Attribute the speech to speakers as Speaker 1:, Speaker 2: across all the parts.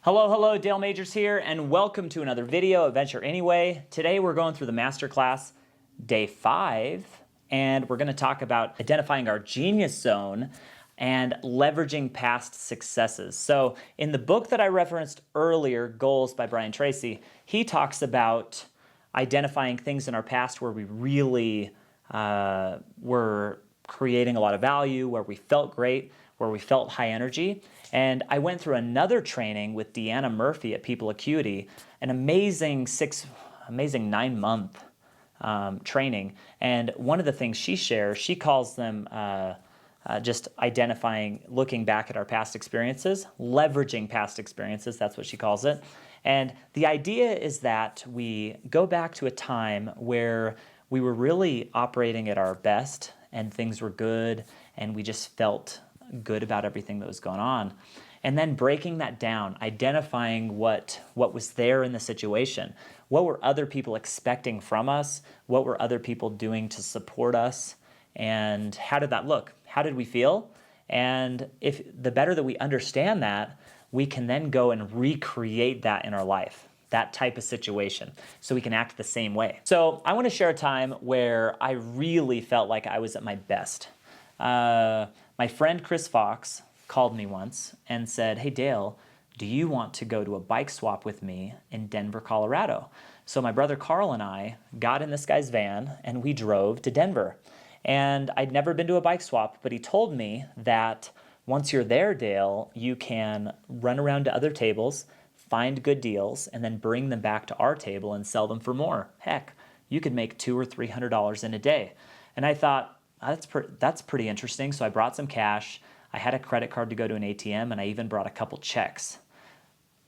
Speaker 1: Hello, Dale Majors here, and welcome to another video, Adventure Anyway. Today we're going through the Masterclass, day 5, and we're going to talk about identifying our genius zone and leveraging past successes. So in the book that I referenced earlier, Goals by Brian Tracy, he talks about identifying things in our past where we really were creating a lot of value, where we felt great, where we felt high energy. And I went through another training with Deanna Murphy at People Acuity, an amazing 9-month training. And one of the things she shares, she calls them just identifying, looking back at our past experiences, leveraging past experiences, that's what she calls it. And the idea is that we go back to a time where we were really operating at our best and things were good and we just felt good about everything that was going on. And then breaking that down, identifying what was there in the situation. What were other people expecting from us? What were other people doing to support us? And how did that look? How did we feel? And if the better that we understand that, we can then go and recreate that in our life, that type of situation, so we can act the same way. So I want to share a time where I really felt like I was at my best. My friend Chris Fox called me once and said, "Hey Dale, do you want to go to a bike swap with me in Denver, Colorado?" So my brother Carl and I got in this guy's van and we drove to Denver. And I'd never been to a bike swap, but he told me that once you're there, Dale, you can run around to other tables, find good deals, and then bring them back to our table and sell them for more. Heck, you could make $200 or $300 in a day. And I thought, that's pretty interesting. So I brought some cash. I had a credit card to go to an ATM, and I even brought a couple checks.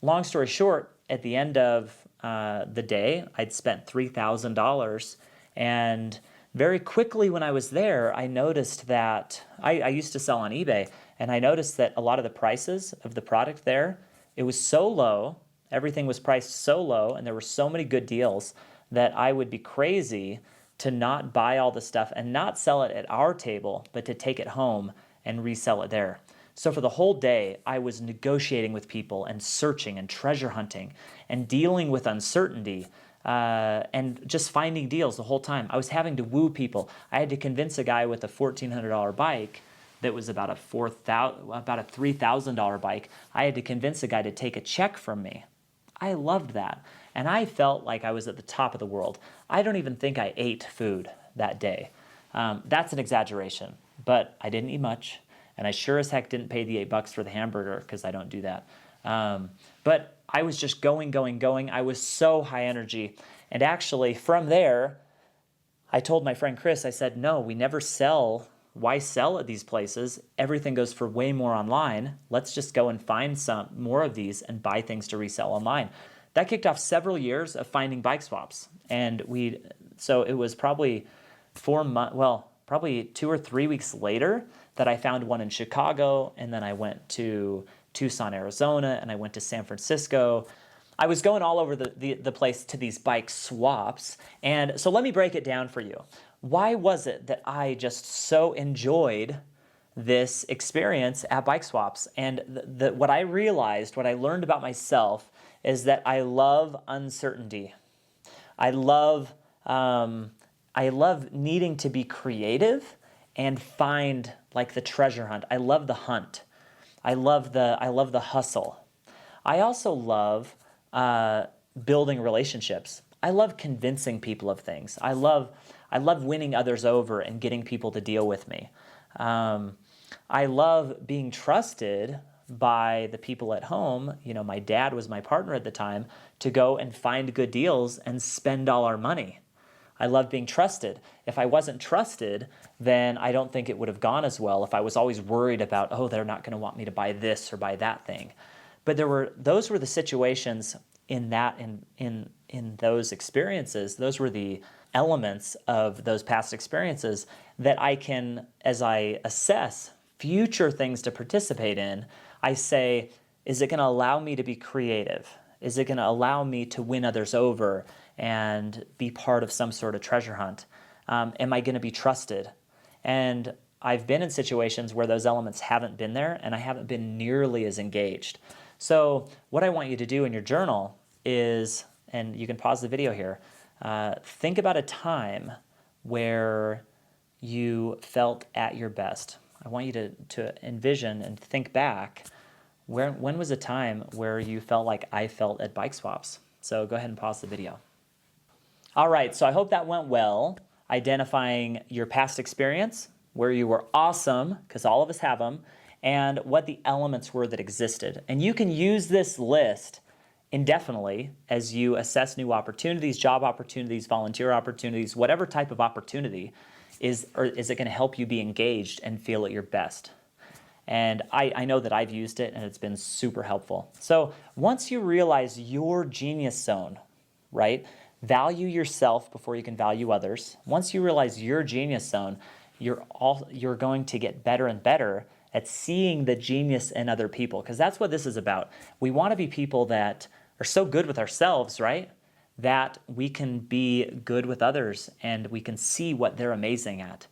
Speaker 1: Long story short, at the end of the day, I'd spent $3,000. And very quickly when I was there, I noticed that I used to sell on eBay, and I noticed that a lot of the prices of the product there, it was so low, everything was priced so low, and there were so many good deals that I would be crazy to not buy all the stuff and not sell it at our table, but to take it home and resell it there. So for the whole day, I was negotiating with people and searching and treasure hunting and dealing with uncertainty and just finding deals the whole time. I was having to woo people. I had to convince a guy with a $1,400 bike that was about a $3,000 bike. I had to convince a guy to take a check from me. I loved that. And I felt like I was at the top of the world. I don't even think I ate food that day. That's an exaggeration, but I didn't eat much. And I sure as heck didn't pay the $8 for the hamburger because I don't do that. But I was just going. I was so high energy. And actually from there, I told my friend Chris, I said, no, we never sell. Why sell at these places? Everything goes for way more online. Let's just go and find some more of these and buy things to resell online. That kicked off several years of finding bike swaps. And so it was probably probably 2 or 3 weeks later that I found one in Chicago, and then I went to Tucson, Arizona, and I went to San Francisco. I was going all over the place to these bike swaps. And so let me break it down for you. Why was it that I just so enjoyed this experience at bike swaps? And what I realized, what I learned about myself, is that I love uncertainty. I love needing to be creative and find like the treasure hunt. I love the hunt. I love the hustle. I also love building relationships. I love convincing people of things. I love winning others over and getting people to deal with me. I love being trusted by the people at home. You know, my dad was my partner at the time, to go and find good deals and spend all our money. I love being trusted. If I wasn't trusted, then I don't think it would have gone as well if I was always worried about, oh, they're not going to want me to buy this or buy that thing. But those were the situations in those experiences. Those were the elements of those past experiences that I can, as I assess future things to participate in, I say, is it going to allow me to be creative? Is it going to allow me to win others over and be part of some sort of treasure hunt? Am I going to be trusted? And I've been in situations where those elements haven't been there, and I haven't been nearly as engaged. So what I want you to do in your journal is, and you can pause the video here, think about a time where you felt at your best. I want you to envision and think back, when was a time where you felt like I felt at Bike Swaps? So go ahead and pause the video. All right, so I hope that went well, identifying your past experience, where you were awesome, because all of us have them, and what the elements were that existed. And you can use this list indefinitely as you assess new opportunities, job opportunities, volunteer opportunities, whatever type of opportunity is it going to help you be engaged and feel at your best. And I know that I've used it and it's been super helpful. So once you realize your genius zone, right? Value yourself before you can value others. Once you realize your genius zone, you're going to get better and better at seeing the genius in other people, because that's what this is about. We want to be people that are so good with ourselves, right? That we can be good with others and we can see what they're amazing at.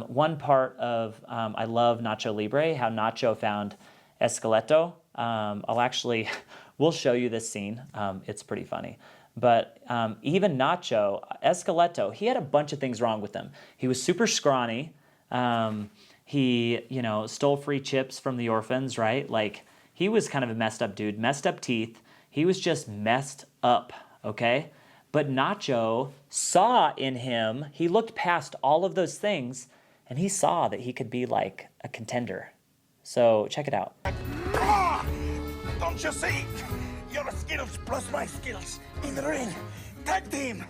Speaker 1: One part of, I love Nacho Libre, how Nacho found Esqueleto. We'll show you this scene. It's pretty funny. But even Nacho, Esqueleto, he had a bunch of things wrong with him. He was super scrawny. He, stole free chips from the orphans, right? Like, he was kind of a messed up dude, messed up teeth. He was just messed up, okay? But Nacho saw in him, he looked past all of those things, and he saw that he could be like a contender. So check it out.
Speaker 2: Don't you see? Your skills plus my skills in the ring. Tag team.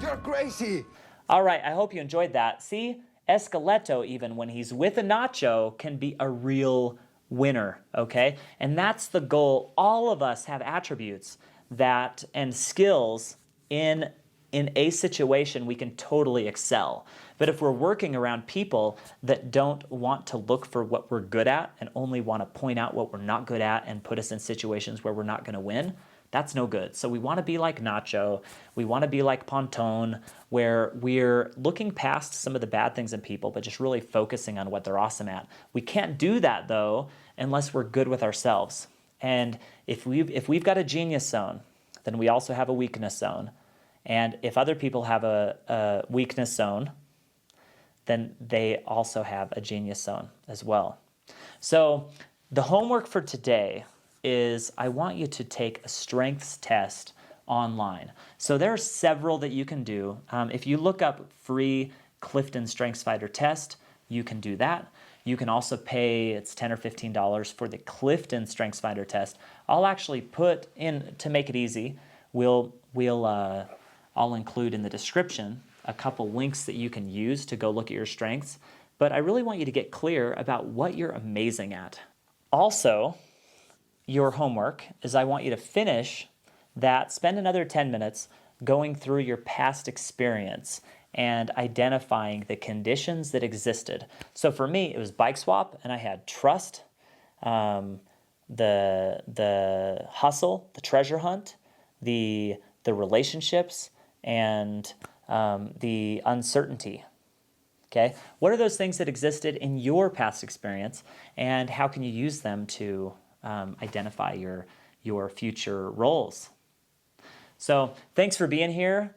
Speaker 3: You're crazy.
Speaker 1: All right, I hope you enjoyed that. See, Esqueleto, even when he's with a Nacho, can be a real winner, okay? And that's the goal. All of us have attributes that and skills in a situation we can totally excel. But if we're working around people that don't want to look for what we're good at and only want to point out what we're not good at and put us in situations where we're not going to win, that's no good. So we want to be like Nacho. We want to be like Ponton, where we're looking past some of the bad things in people, but just really focusing on what they're awesome at. We can't do that, though, unless we're good with ourselves. And if we've got a genius zone, then we also have a weakness zone. And if other people have a weakness zone, then they also have a genius zone as well. So the homework for today is I want you to take a strengths test online. So there are several that you can do. If you look up free Clifton Strengths Fighter test, you can do that. You can also pay, it's $10 or $15 for the Clifton Strengths Fighter test. I'll actually put in, to make it easy, I'll include in the description a couple links that you can use to go look at your strengths. But I really want you to get clear about what you're amazing at. Also, your homework is I want you to finish that, spend another 10 minutes going through your past experience and identifying the conditions that existed. So for me, it was Bike Swap, and I had trust, the hustle, the treasure hunt, the relationships, and the uncertainty. Okay, what are those things that existed in your past experience, and how can you use them to identify your future roles? So thanks for being here.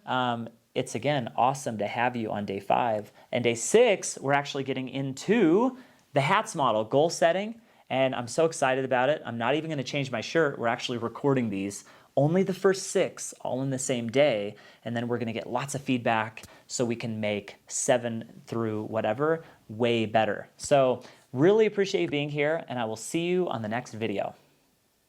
Speaker 1: It's, again, awesome to have you on day 5. And day 6, we're actually getting into the HATS model, goal setting, and I'm so excited about it. I'm not even going to change my shirt. We're actually recording these, only the first 6, all in the same day, and then we're going to get lots of feedback so we can make 7 through whatever way better. So really appreciate you being here, and I will see you on the next video.